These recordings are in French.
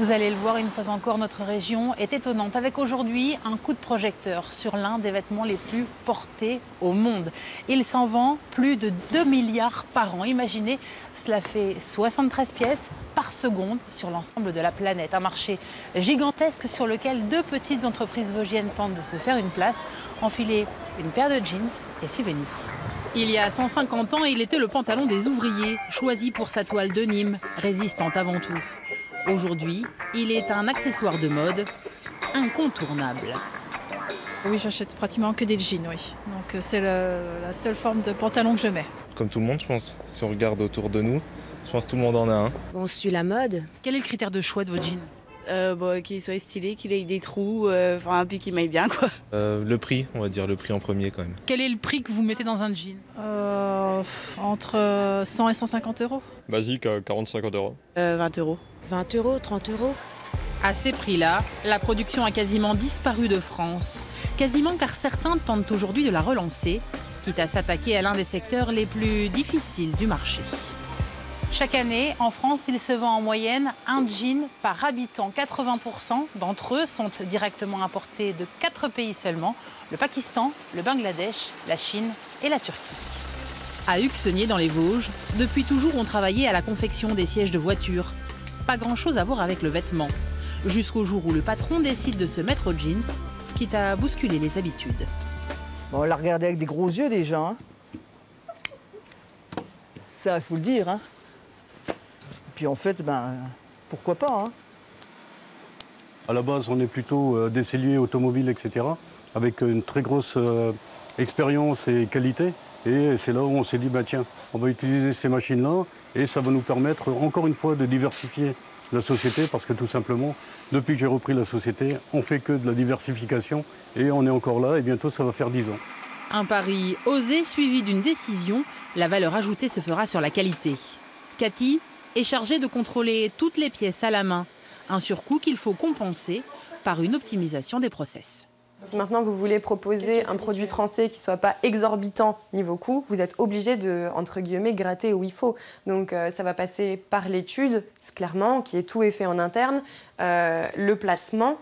Vous allez le voir, une fois encore, notre région est étonnante, avec aujourd'hui un coup de projecteur sur l'un des vêtements les plus portés au monde. Il s'en vend plus de 2 milliards par an. Imaginez, cela fait 73 pièces par seconde sur l'ensemble de la planète. Un marché gigantesque sur lequel deux petites entreprises vosgiennes tentent de se faire une place. Enfilez une paire de jeans et suivez-nous. Il y a 150 ans, il était le pantalon des ouvriers, choisi pour sa toile de Nîmes, résistante avant tout. Aujourd'hui, il est un accessoire de mode incontournable. Oui, j'achète pratiquement que des jeans, oui. Donc c'est la seule forme de pantalon que je mets. Comme tout le monde, je pense. Si on regarde autour de nous, je pense que tout le monde en a un. On suit la mode. Quel est le critère de choix de vos jeans ? Qu'il soit stylé, qu'il ait des trous, puis qu'il m'aille bien, quoi. Le prix, on va dire le prix en premier quand même. Quel est le prix que vous mettez dans un jean ? Entre 100 et 150 euros. Basique, 40-50 euros. 20 euros. 20 euros, 30 euros. À ces prix-là, la production a quasiment disparu de France. Quasiment car certains tentent aujourd'hui de la relancer, quitte à s'attaquer à l'un des secteurs les plus difficiles du marché. Chaque année, en France, il se vend en moyenne un jean par habitant. 80% d'entre eux sont directement importés de 4 pays seulement, le Pakistan, le Bangladesh, la Chine et la Turquie. À Huxenier, dans les Vosges, depuis toujours, on travaillait à la confection des sièges de voiture. Pas grand-chose à voir avec le vêtement. Jusqu'au jour où le patron décide de se mettre aux jeans, quitte à bousculer les habitudes. Bon, on l'a regardé avec des gros yeux déjà. Hein. Ça, il faut le dire. Hein. Puis en fait, pourquoi pas hein. À la base, on est plutôt des selliers automobiles, etc., avec une très grosse expérience et qualité. Et c'est là où on s'est dit, tiens, on va utiliser ces machines-là et ça va nous permettre, encore une fois, de diversifier la société parce que tout simplement, depuis que j'ai repris la société, on fait que de la diversification et on est encore là et bientôt ça va faire 10 ans. Un pari osé suivi d'une décision, la valeur ajoutée se fera sur la qualité. Cathy est chargée de contrôler toutes les pièces à la main, un surcoût qu'il faut compenser par une optimisation des process. Si maintenant vous voulez proposer un produit français qui ne soit pas exorbitant niveau coût, vous êtes obligé de, entre guillemets, gratter où il faut. Donc ça va passer par l'étude, clairement, qui est tout est fait en interne, le placement,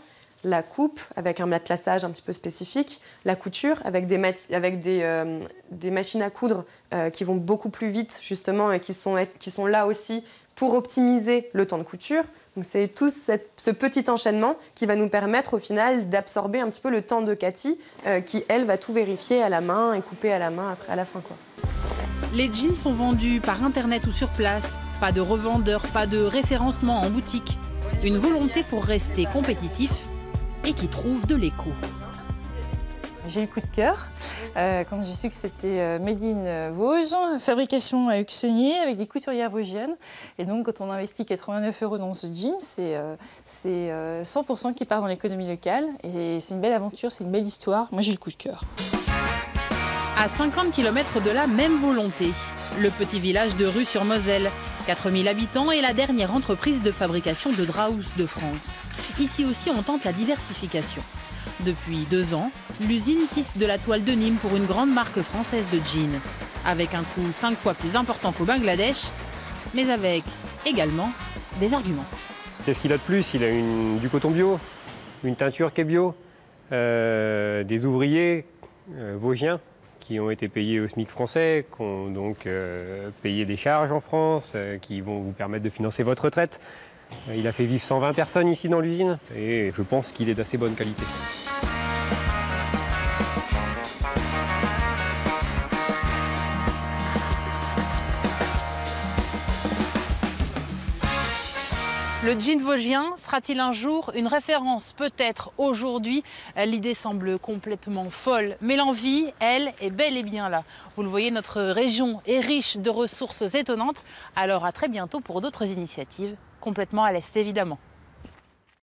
la coupe avec un matelassage un petit peu spécifique, la couture avec des machines à coudre qui vont beaucoup plus vite justement et qui sont là aussi pour optimiser le temps de couture. Donc c'est tout ce petit enchaînement qui va nous permettre au final d'absorber un petit peu le temps de Cathy qui, elle, va tout vérifier à la main et couper à la main après, à la fin, quoi. Les jeans sont vendus par internet ou sur place. Pas de revendeur, pas de référencement en boutique. Une volonté pour rester compétitif et qui trouve de l'écho. J'ai eu le coup de cœur quand j'ai su que c'était Made in Vosges, fabrication à Huxenier avec des couturières vosgiennes. Et donc quand on investit 89 € dans ce jean, c'est 100% qui part dans l'économie locale. Et c'est une belle aventure, c'est une belle histoire. Moi j'ai eu le coup de cœur. À 50 km de la même volonté, le petit village de Rue-sur-Moselle, 4000 habitants et la dernière entreprise de fabrication de draps de France. Ici aussi on tente la diversification. Depuis 2 ans, l'usine tisse de la toile de Nîmes pour une grande marque française de jeans, avec un coût 5 fois plus important qu'au Bangladesh, mais avec également des arguments. Qu'est-ce qu'il a de plus? Il a du coton bio, une teinture qui est bio, des ouvriers vosgiens qui ont été payés au SMIC français, qui ont donc payé des charges en France, qui vont vous permettre de financer votre retraite. Il a fait vivre 120 personnes ici dans l'usine et je pense qu'il est d'assez bonne qualité. Le jean vosgien sera-t-il un jour une référence? Peut-être aujourd'hui. L'idée semble complètement folle, mais l'envie, elle, est bel et bien là. Vous le voyez, notre région est riche de ressources étonnantes. Alors à très bientôt pour d'autres initiatives, complètement à l'est évidemment.